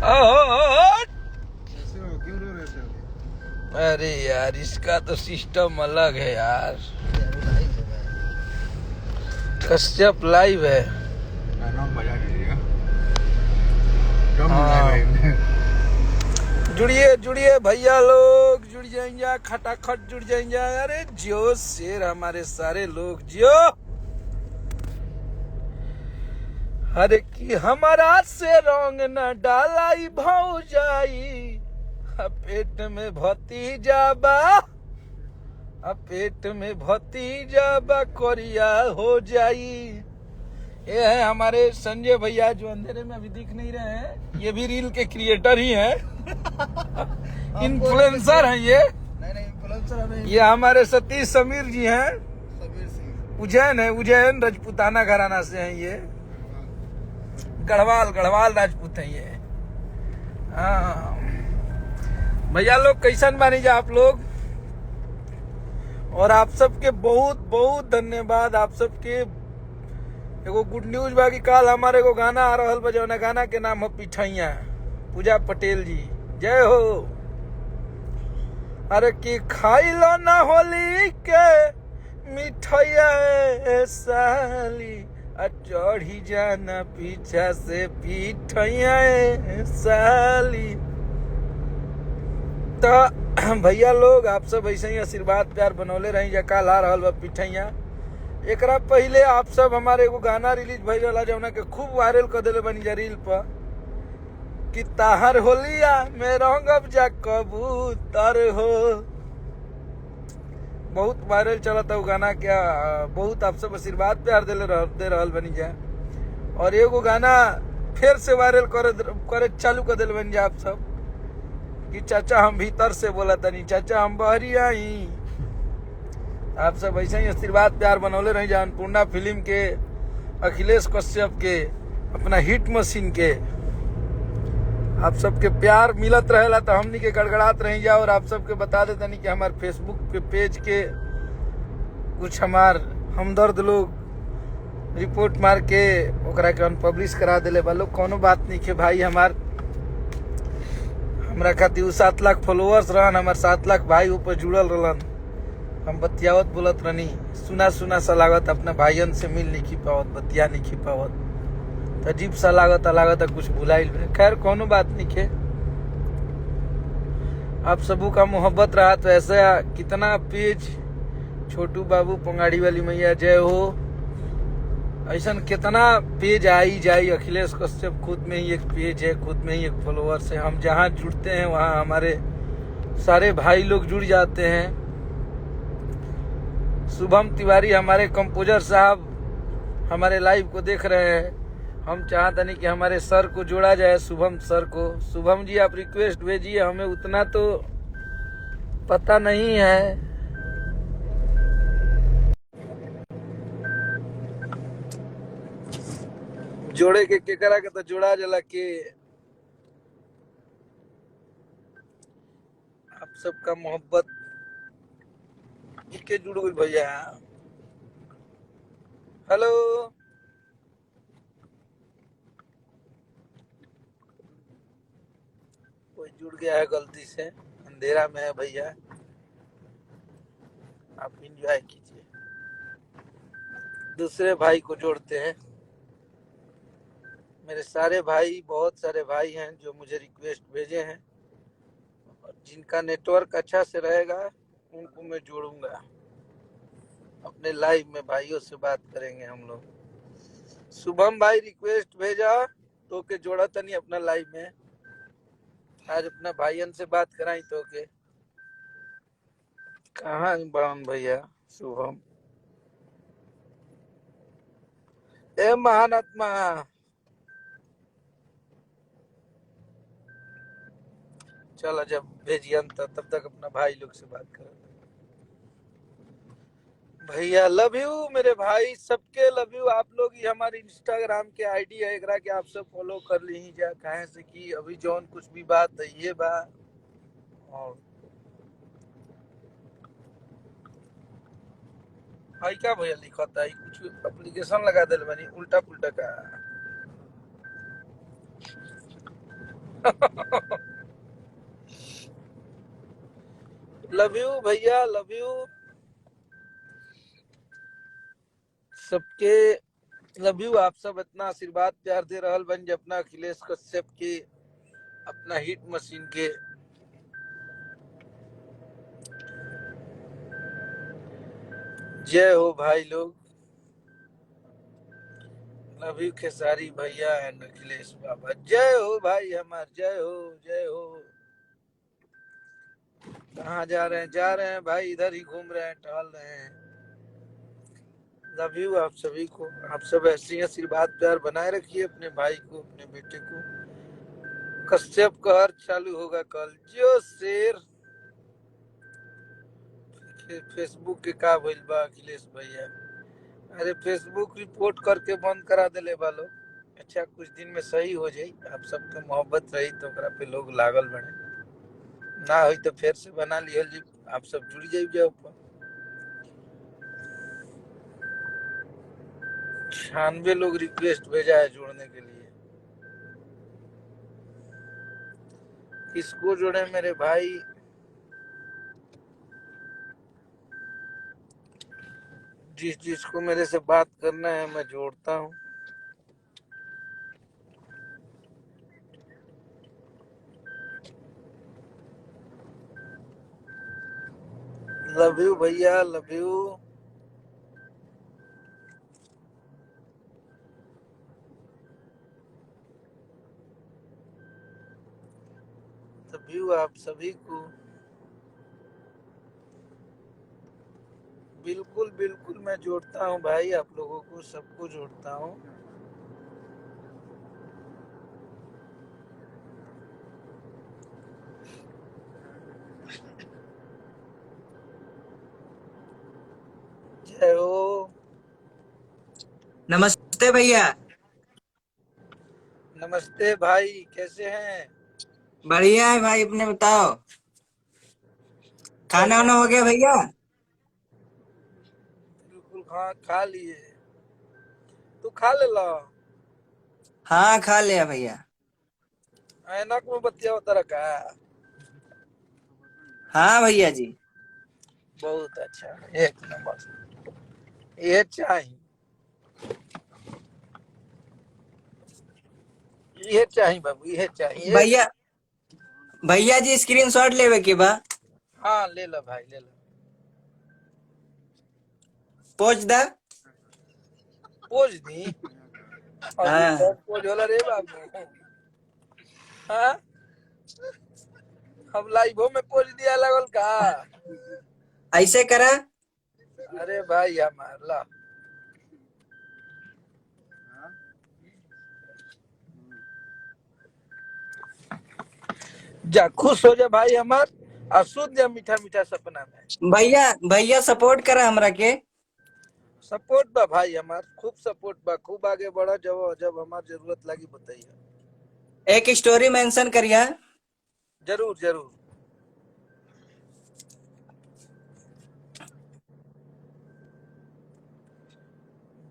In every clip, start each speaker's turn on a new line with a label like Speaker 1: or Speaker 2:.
Speaker 1: कैसे हो, क्यों रो रहे थे?
Speaker 2: अरे यार इसका तो सिस्टम अलग है यार। कश्यप लाइव है।
Speaker 1: नाम बजा दीजिएगा।
Speaker 2: जुड़िए जुड़िए भैया लोग, जुड़ जाएंगे, खटाखट जुड़ जाएंगे। अरे जियो शेर हमारे सारे लोग जियो। अरे कि हमारा से रंग न डालाई भाव जाई, पेट में भती जाबा, पेट में भती जाबा कोरिया हो जाई। ये है हमारे संजय भैया जो अंधेरे में अभी दिख नहीं रहे हैं। ये भी रील के क्रिएटर ही हैं। इन्फ्लुएंसर हैं ये।
Speaker 1: नहीं इन्फ्लुएंसर है।
Speaker 2: ये हमारे सतीश समीर जी हैं।
Speaker 1: समीर सिंह
Speaker 2: उज्जैन है, उज्जैन राजपूताना घराना से हैं ये। गढ़वाल राजपूत हैं ये। हाँ भैया लोग, कैसन बानी जा आप लोग? और आप सबके बहुत बहुत धन्यवाद। आप सबके एगो गुड न्यूज बा कि कल हमारे एगो गाना आ रहा बा, जौन गाना के नाम है पिठैया। पूजा पटेल जी जय हो। अरे कि खाइलो ना होली के मिठैया साली, चढ़ी जाना पीछा से पिठैया साली। तो भैया लोग, आप सब ऐसे ही आशीर्वाद प्यार बनौले रही। जा काल आ रहल बा पिठैया। एकरा पहले आप सब हमारे एगो गाना रिलीज भइल रहा, जौना के खूब वायरल कर देले बनी जा रील पर कि ताहर होलिया में रंगब जा कबूतर हो। बहुत वायरल चला था वो गाना। क्या बहुत आप सब आशीर्वाद प्यार दे रहल बनी जा। और एगो गाना फिर से वायरल करे चालू कर दिल बनी जा आप सब कि चाचा हम भीतर से बोला तनी, चाचा हम बहरी आई। आप सब ऐसे ही आशीर्वाद प्यार बनौले रही जा। अन्नपूर्णा फिल्म के, अखिलेश कश्यप के, अपना हिट मशीन के आप सबके प्यार मिलत रहेला तो हमनी के गड़गड़ात रही जा। और आप सबके बता देते नहीं कि हमारे फेसबुक के पेज के कुछ हमार हमदर्द लोग रिपोर्ट मार के ओकरा के अनपब्लिश करा दिले बा लोग। कोनो बात नहीं के भाई, हमरा खातिर 7 लाख फॉलोअर्स रहन, हमार 7 लाख भाई ऊपर जुड़ल रहलन। हम बतियावत बोलत रहनी, सुना सा लागत, अपना भाईयन से मिल नहीं पावत, बतिया नहीं पावत, तो अजीब सा लागत कुछ भुलाइल। खैर कोनो बात नहीं खे। आप सबू का मोहब्बत रहा तो ऐसा कितना पेज, छोटू बाबू पंगाड़ी वाली मैया जय हो, ऐसा कितना पेज आई जाई। अखिलेश कश्यप खुद में ही एक पेज है, खुद में ही एक फॉलोअर्स है। हम जहाँ जुड़ते हैं वहाँ हमारे सारे भाई लोग जुड़ जाते हैं। शुभम तिवारी हमारे कंपोजर साहब हमारे लाइव को देख रहे हैं। हम चाहते नहीं कि हमारे सर को जोड़ा जाए, शुभम सर को। शुभम जी आप रिक्वेस्ट भेजिए, हमें उतना तो पता नहीं है। जोड़े के केकरा के तो जोड़ा जला के। आप सबका मोहब्बत के जुड़ गई भैया। हेलो, कोई जुड़ गया है गलती से, अंधेरा में है भैया, आप एंजॉय कीजिए। दूसरे भाई को जोड़ते हैं। मेरे सारे भाई, बहुत सारे भाई हैं जो मुझे रिक्वेस्ट भेजे हैं, और जिनका नेटवर्क अच्छा से रहेगा उनको मैं जोड़ूंगा अपने लाइव में। भाइयों से बात करेंगे हम लोग। शुभम भाई रिक्वेस्ट भेजा तो के जोड़ा तनी अपना लाइव में। आज अपना भाईयन से बात कराई तो के। कहाँ बड़न भैया शुभम? ए महान आत्मा, चलो जब भेजियन तब तक अपना भाई लोग से बात करें। भैया लव यू मेरे भाई, सबके लव यू। आप लोग ही हमारे इंस्टाग्राम के आईडी है, एकरा के आप सब फॉलो कर ली जा। कहे से कि अभी जौन कुछ भी बात है ये बा। और भाई क्या भैया लिखता है, कुछ एप्लीकेशन लगा दिल बनी उल्टा पुल्टा का। लव यू भैया, लव यू सबके, लव यू। आप सब इतना आशीर्वाद प्यार दे रहल बन जे अपना अखिलेश कश्यप के, अपना हिट मशीन के। जय हो भाई लोग, लव यू खेसारी भैया एंड अखिलेश बाबा। जय हो भाई हमार, जय हो, जय हो। कहाँ जा रहे हैं? जा रहे हैं भाई, इधर ही घूम रहे हैं, टहल रहे हैं। लव यू आप सभी को। आप सब ऐसे ही आशीर्वाद प्यार बनाए रखिए अपने भाई को, अपने बेटे को। कश्यप का अर्थ चालू होगा कल। जो शेर फेसबुक के का भइल बा अखिलेश भैया? अरे फेसबुक रिपोर्ट करके बंद करा दिले बा लोग। अच्छा कुछ दिन में सही हो जाई, आप सबके मोहब्बत रही तो ओकरा पे लोग लागल बने, ना हुई तो फिर से बना लिहल जी। आप सब जुड़ जाइए ऊपर। 96 लोग रिक्वेस्ट भेजा है जुड़ने के लिए। किसको जोड़े मेरे भाई? जिस जिसको मेरे से बात करना है मैं जोड़ता हूँ। लव यू भैया, लव यू। लव यू आप सभी को। बिल्कुल बिल्कुल मैं जोड़ता हूँ भाई, आप लोगों को सबको जोड़ता हूँ। जय हो।
Speaker 3: नमस्ते भैया।
Speaker 2: नमस्ते भाई, कैसे हैं?
Speaker 3: बढ़िया है भाई, अपने बताओ। खाना
Speaker 2: बढ़िया।
Speaker 3: वाना हो गया भैया?
Speaker 2: बिल्कुल खा लिए। तू खा ले लो।
Speaker 3: हाँ खा लिया भैया।
Speaker 2: ऐनक में बतिया होता रखा।
Speaker 3: हाँ भैया जी।
Speaker 2: बहुत अच्छा, एक नंबर। ये चाहिए, ये चाहिए बाबू, ये चाहिए।
Speaker 3: भैया भैया जी स्क्रीनशॉट लेवे के बा?
Speaker 2: हाँ ले लो भाई, ले लो।
Speaker 3: पोच दा।
Speaker 2: पोज दी। अभी
Speaker 3: हाँ
Speaker 2: सब पोज होला रे बाबू। हाँ, हम लाइवो में पोज दिया लगल का?
Speaker 3: ऐसे करा।
Speaker 2: अरे भाई हमार ला। जा खुश हो जा भाई हमार, और सुन जा मीठा मीठा सपना में।
Speaker 3: भैया भैया सपोर्ट करा हमरा के।
Speaker 2: सपोर्ट बा भाई हमार, खूब सपोर्ट बा, खूब आगे बढ़ा। जब जब हमार जरूरत लगी बताइए।
Speaker 3: एक स्टोरी मेंशन करिया।
Speaker 2: जरूर जरूर।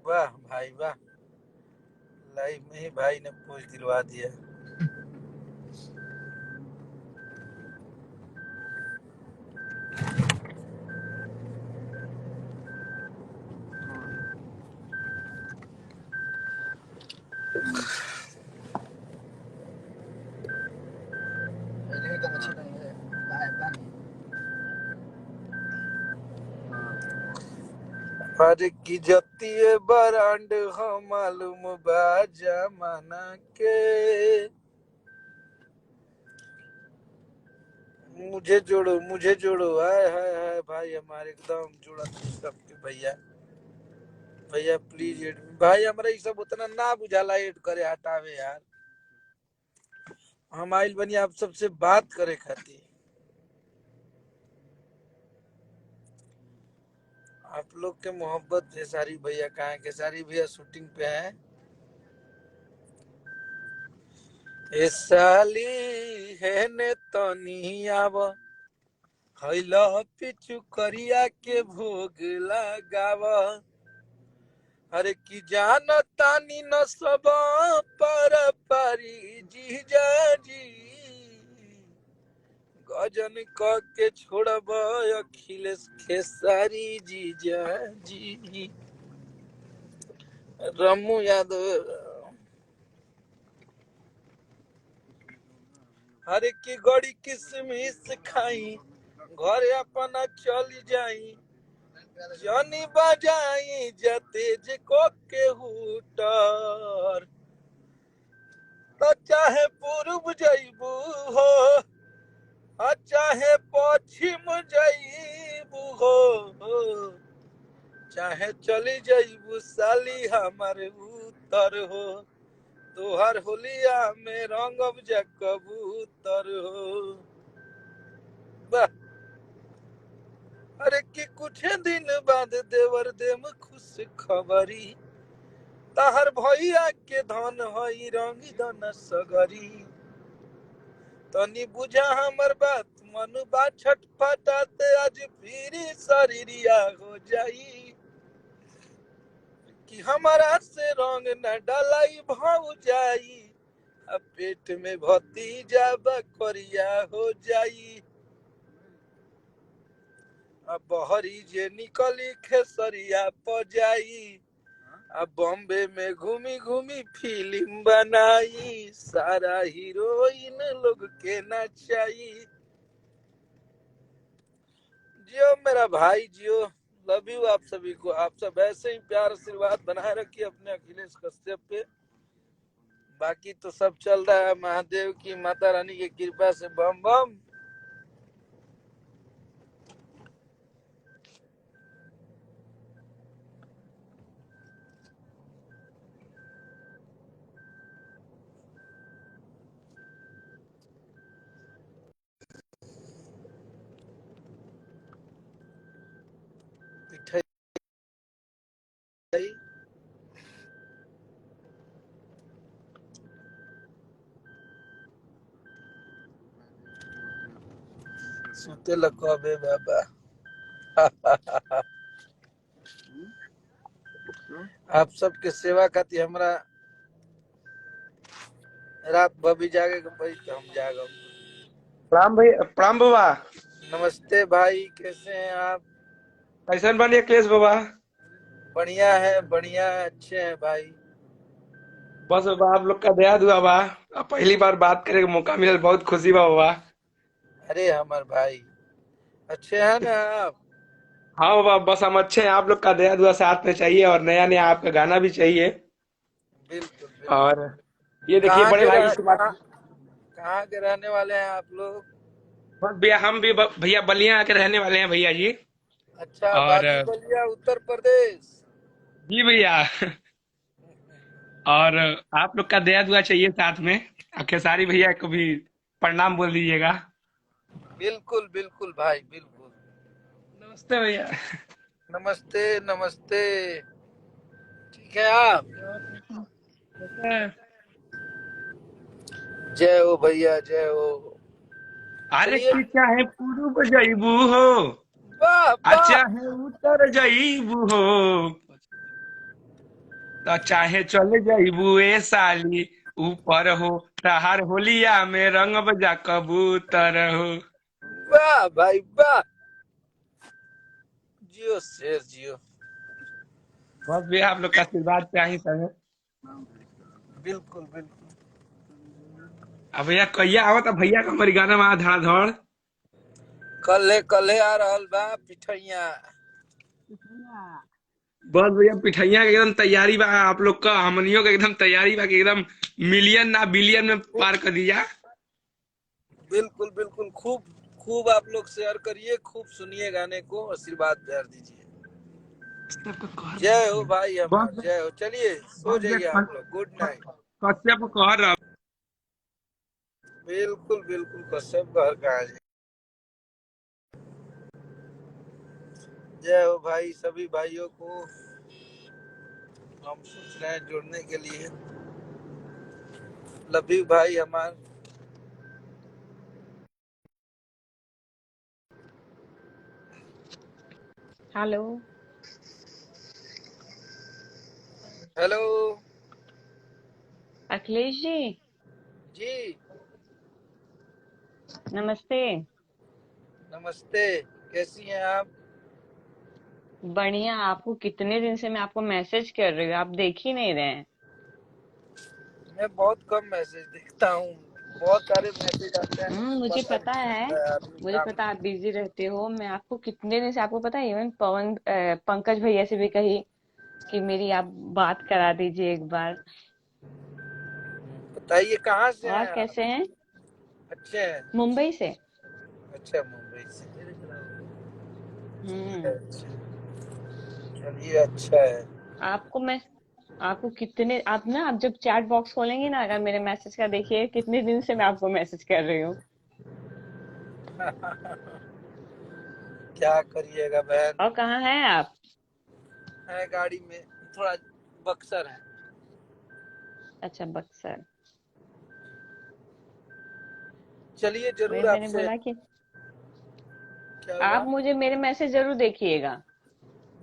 Speaker 2: वाह भाई वाह, लाइव में ही भाई ने पोज दिलवा दिया। अरे की जतिये बरांड हम मालूम बा जमाना के। मुझे जोड़ो, हाय हाय हाय भाई हमारे एकदम जुड़ा सबके भैया। भैया प्लीज एड भाई, हमरा ये सब उतना ना बुझाला एड करे, हटावे यार। हम आइल बनी आप सबसे बात करे खातिर। आप लोग के मोहब्बत है सारी भैया, कहाँ है? सारी भैया शूटिंग पे हैं। ए साली है ने तो नहीं आव, खैला पिचु करिया के भोग लगाव। अरे की जान तानी न सब पर पारी जीजा जी। भजन क के छोड़ब अखिलेश खेसारी जीजा जी। रमू यादव हर की गड़ी किसमिस खाई घरे अपना चल जाई जनी बजाई जतेज को के हुटर तो चाहे पूर्व जइबू हो आ चाहे पश्चिम जइबू हो चाहे चली जइबू साली हमारे उत्तर हो तोहर होलिया में रंगब जा कबूतर हो। वाह। अरे कि कुछ दिन बाद देवर देम खुश खबरी ताहर भैया के धन हई रंगी धन सगरी तनी बुझा हमर बात मन बा छटपटाते आज फिर शरीरिया हो जाई कि हमारा से रंग न डलाई भाव जाई अब पेट में भतीजा बकरिया हो जाई अब बहरी जे निकली खेसरिया प जाई अब बॉम्बे में घूमी घूमी फिल्म बनाई सारा हीरोइन लोग के नचाई। जियो मेरा भाई जियो। लव यू आप सभी को। आप सब ऐसे ही प्यार आशीर्वाद बनाए रखिए अपने अखिलेश कश्यप पे। बाकी तो सब चल रहा है महादेव की माता रानी की कृपा से बम बम। पिठाई सुते लकबे बाबा। आप सबके सेवा खातिर हमरा रात भर भी जागे के पड़ी तो हम जागम।
Speaker 4: प्रणाम भाई, प्रणाम बाबा।
Speaker 2: नमस्ते भाई, कैसे हैं आप?
Speaker 4: कैसन बनी अखिलेश बाबा?
Speaker 2: बढ़िया है, बढ़िया है, अच्छे हैं भाई।
Speaker 4: बस बाबा आप लोग का दया दुआ बा। अब पहली बार बात करे का मौका मिलल, बहुत खुशी बा बाबा।
Speaker 2: अरे हमार भाई अच्छे हैं ना आप?
Speaker 4: हाँ बाबा, बस हम अच्छे हैं, आप लोग का दया दुआ साथ में चाहिए और नया नया आपका गाना भी चाहिए।
Speaker 2: बिल्कुल बिल्कुल।
Speaker 4: और ये देखिए बड़े भाई इसके बाद
Speaker 2: कहाँ के रहने वाले हैं आप लोग?
Speaker 4: बस भैया हम भी भैया बलिया के रहने वाले हैं भैया जी।
Speaker 2: अच्छा,
Speaker 4: और
Speaker 2: बाजू बलिया उत्तर प्रदेश।
Speaker 4: जी भैया। और आप लोग का दया दुआ चाहिए साथ में। खेसारी भैया को भी प्रणाम बोल दीजिएगा।
Speaker 2: बिल्कुल बिल्कुल भाई बिल्कुल।
Speaker 4: नमस्ते भैया।
Speaker 2: नमस्ते नमस्ते। ठीक है आप? जय हो भैया, जय हो।
Speaker 4: अरे
Speaker 2: चलिए।
Speaker 4: कि चाहे पूर्व जइबू हो
Speaker 2: वाह
Speaker 4: आ
Speaker 2: वाह।
Speaker 4: चाहे उत्तर जइबू हो तो चाहे चले जइबू ए साली ऊपर हो तहार होलिया में रंग बजा कबूतर हो।
Speaker 2: वाह भाई वाह। जियो शेर जियो।
Speaker 4: बस भी आप लोग का आशीर्वाद चाहिए सर।
Speaker 2: बिल्कुल बिल्कुल।
Speaker 4: अब भैया कहिया आओ तो भैया का हमारी गाना में धड़ाधड़।
Speaker 2: कल्हे आ रहल बा पिठैया।
Speaker 4: बस भैया पिठैया के एकदम तैयारी बा आप लोग का, हमनियों के एकदम तैयारी बा कि एकदम मिलियन ना बिलियन में पार कर दिया।
Speaker 2: बिल्कुल बिल्कुल। खूब खूब आप लोग शेयर करिए, खूब सुनिए गाने को, आशीर्वाद प्यार दीजिए। जय हो भाई हमार,
Speaker 4: बस
Speaker 2: जय हो। चलिए सो
Speaker 4: बस
Speaker 2: जाइए आप लोग, गुड नाइट।
Speaker 4: कश्यप कह रहा।
Speaker 2: बिल्कुल बिल्कुल। कश्यप घर कहाँ है? जय हो भाई सभी भाइयों को। हम सोच रहे हैं जुड़ने के लिए। लव यू भाई हमार।
Speaker 5: हेलो।
Speaker 2: हेलो
Speaker 5: अखिलेश जी,
Speaker 2: जी।
Speaker 5: नमस्ते।
Speaker 2: नमस्ते, कैसी हैं आप?
Speaker 5: बढ़िया। आपको कितने दिन से मैं आपको मैसेज कर रही हूँ, आप देख ही नहीं रहे हैं।
Speaker 2: मैं बहुत कम मैसेज देखता हूँ, बहुत सारे मैसेज आते हैं,
Speaker 5: मुझे
Speaker 2: पता
Speaker 5: पता
Speaker 2: नहीं
Speaker 5: है।
Speaker 2: चलता है, आदमी
Speaker 5: मुझे
Speaker 2: काम
Speaker 5: पता
Speaker 2: में।
Speaker 5: आप बिजी रहते हो। मैं आपको कितने दिन से, आपको पता है, इवन पंकज भैया से भी कही कि मेरी आप बात करा दीजिए एक बार।
Speaker 2: बताइए कहाँ से
Speaker 5: और
Speaker 2: हैं आप?
Speaker 5: कैसे हैं?
Speaker 2: अच्छे हैं।
Speaker 5: मुंबई से।
Speaker 2: अच्छा, मुंबई से।
Speaker 5: हम्म।
Speaker 2: अच्छा, चलिए अच्छा है।
Speaker 5: आपको मैं आपको कितने, आप ना, आप जब चैट बॉक्स खोलेंगे ना, अगर मेरे मैसेज का देखिए, कितने दिन से मैं आपको मैसेज कर रही हूँ।
Speaker 2: क्या करिएगा बहन,
Speaker 5: और कहाँ हैं आप?
Speaker 2: है गाड़ी में, थोड़ा बक्सर है।
Speaker 5: अच्छा, बक्सर।
Speaker 2: चलिए
Speaker 5: वही
Speaker 2: जरूर
Speaker 5: मैंने
Speaker 2: आपसे।
Speaker 5: बोला कि
Speaker 2: क्या
Speaker 5: आप
Speaker 2: हुआ?
Speaker 5: मुझे मेरे मैसेज जरूर देखिएगा।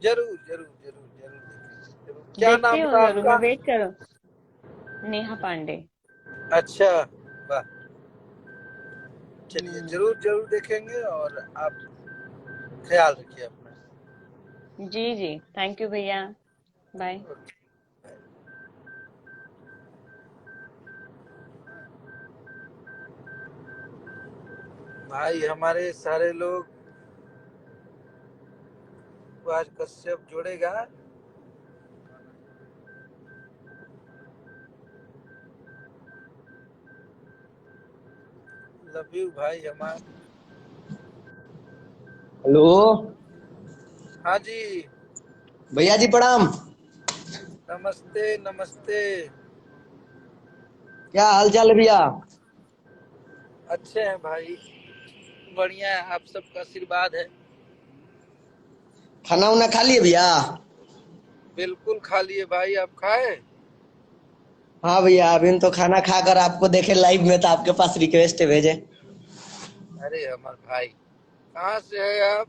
Speaker 2: जरूर जरूर जरूर जरूर देखेंगे, जरूर। क्या
Speaker 5: देखती
Speaker 2: नाम
Speaker 5: हूँ
Speaker 2: था
Speaker 5: जरूर, मैं
Speaker 2: आपका?
Speaker 5: वेट करूँ। नेहा पांडे।
Speaker 2: अच्छा, वाह। चलिए
Speaker 5: हम्म।
Speaker 2: जरूर जरूर देखेंगे, और आप ख्याल रखिए अपना।
Speaker 5: जी जी, थैंक यू भैया। बाय।
Speaker 2: भाई हमारे सारे लोग को आज कश्यप जोड़ेगा। लव यू भाई हमारे।
Speaker 3: हेलो
Speaker 2: हाँ जी।
Speaker 3: भैया जी, प्रणाम।
Speaker 2: नमस्ते नमस्ते।
Speaker 3: क्या हाल चाल है भैया?
Speaker 2: अच्छे हैं भाई, बढ़िया है, आप सबका आशीर्वाद है।
Speaker 3: खाना उना खा लिए भैया?
Speaker 2: बिल्कुल खा लिए भाई, आप खाए?
Speaker 3: हाँ भैया, अभी तो खाना खाकर आपको देखे लाइव में, तो आपके पास रिक्वेस्ट भेजे।
Speaker 2: अरे हमारे भाई, कहाँ से है आप?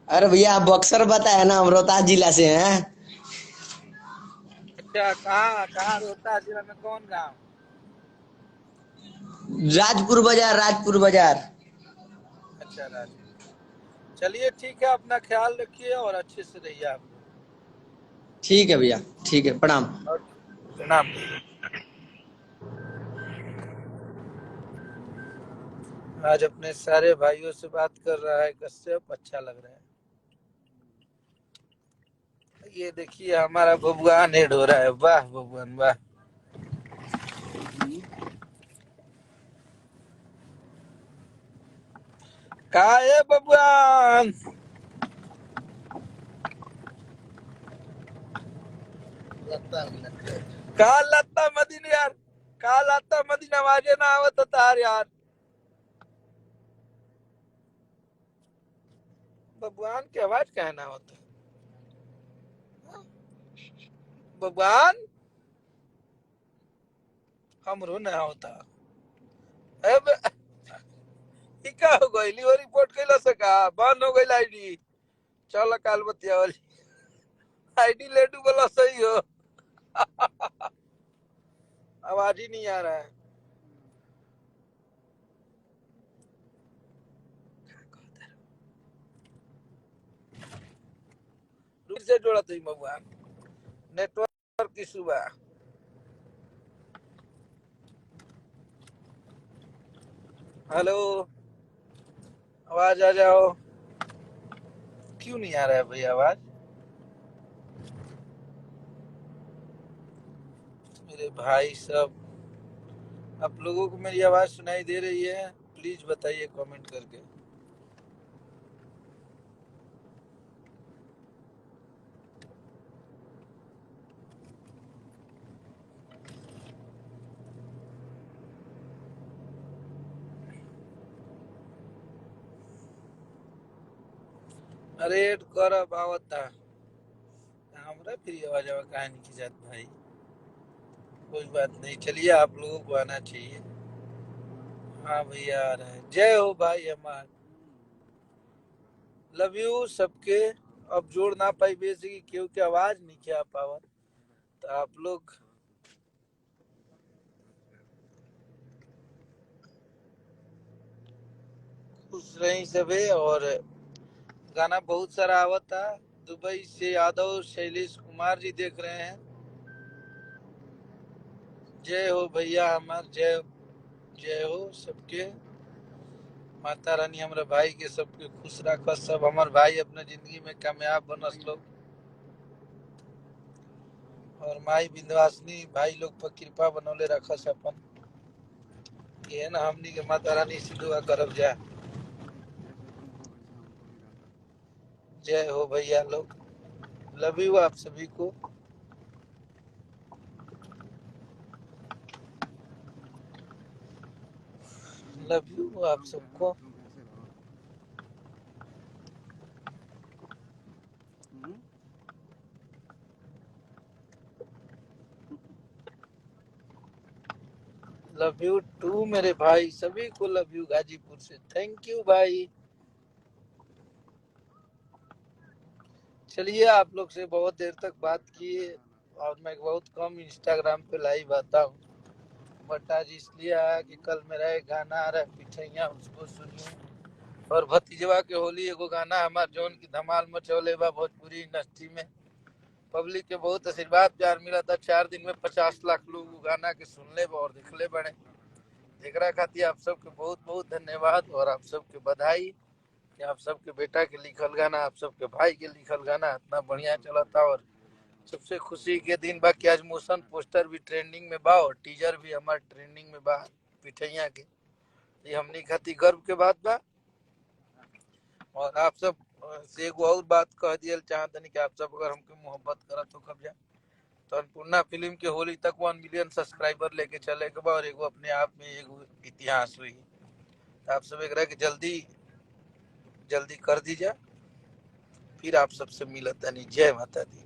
Speaker 3: अरे भैया, आप बक्सर बताया ना, हम रोहतास जिला से हैं।
Speaker 2: अच्छा, कहाँ कहाँ रोहतास जिला में कौन गाँव?
Speaker 3: राजपुर बाजार, राजपुर बाजार।
Speaker 2: अच्छा राजू। चलिए ठीक है, अपना ख्याल रखिए और अच्छे से रहिए आप।
Speaker 3: ठीक है भैया, ठीक है, प्रणाम।
Speaker 2: और प्रणाम। आज अपने सारे भाइयों से बात कर रहा है कश्यप, अच्छा लग रहा है। ये देखिए हमारा बबुआन हेड हो रहा है, वाह बबुआन वाह। कहा है बबुआन? कहा लत्ता मदीन यार, कहा लत्ता मदीन, आवाजे ना आवत तार यार। बबुआन की आवाज कहना होता? बबुआन हमरो ना होता। अब ई का हो गइली, और रिपोर्ट कैला सका बंद हो गइल आईडी। चल काल बतिया वाली आईडी लेडू बोला सही हो। आवाज ही नहीं आ रहा है। दूर से जोड़ा तुम भगवान, नेटवर्क इशू बा। हेलो, आवाज आ जाओ। क्यों नहीं आ रहा है भैया आवाज? मेरे भाई सब, आप लोगों को मेरी आवाज सुनाई दे रही है? प्लीज बताइए कमेंट करके। अरे कर अब आवता हमरा फिर आवाज आवा कहा नहीं की जात भाई। कोई बात नहीं, चलिए आप लोगों को आना चाहिए। हाँ भैया आ रहा है, जय हो भाई हमार। लव यू सबके। अब जोड़ ना पाई बेसिक क्योंकि आवाज नहीं क्या पावर, तो आप लोग खुश रही सबे। और गाना बहुत सारा आवता। दुबई से यादव शैलेश कुमार जी देख रहे हैं। जय हो भैया हमार, जय जय हो सबके। माता रानी हमारे भाई के सबके खुश रखस। सब हमार भाई अपने जिंदगी में कामयाब बनस लोग। और माई विंध्यवासिनी भाई लोग पर कृपा बनौले रखस अपन। ये ना हमनी के माता रानी से दुआ करब जा। जय हो भैया लोग। लव यू आप सभी को। लव यू आप सबको। लव यू टू मेरे भाई सभी को। लव यू गाजीपुर से। थैंक यू भाई। चलिए आप लोग से बहुत देर तक बात किए। और मैं बहुत कम इंस्टाग्राम पे लाइव आता हूँ, बट आज इसलिए आया कि कल मेरा एक गाना आ रहा है पिठैया, उसको सुनिए। और भतीजवा के होली एगो गाना हमार जोन की धमाल मचौले बा भोजपुरी इंडस्ट्री में। पब्लिक के बहुत आशीर्वाद प्यार मिला था। 4 दिन में 50 लाख लोग वो गाना के सुनले और देखले बड़े। एकरा खातिर आप सबके बहुत बहुत धन्यवाद और आप सबके बधाई कि आप सबके बेटा के लिखल गाना, आप सबके भाई के लिखल गाना इतना बढ़िया चला था। और सबसे खुशी के दिन बा कि आज मोशन पोस्टर भी ट्रेंडिंग में बा और टीजर भी हमार ट्रेंडिंग में बा पिठैया के। ये हमनी खातिर गर्व के बात बा। और आप सब से एगो और बात कह दियल चाहतनी कि आप सब अगर हमके मोहब्बत करत हो कब जा तो अन्नपूर्णा फिल्म के होली तक 1 मिलियन सब्सक्राइबर लेके चले के बा। और एगो अपने आप में एगो इतिहास हुई। तो आप सब एकरा के जल्दी जल्दी कर दीजिए। फिर आप सबसे मिलत। जय माता दी।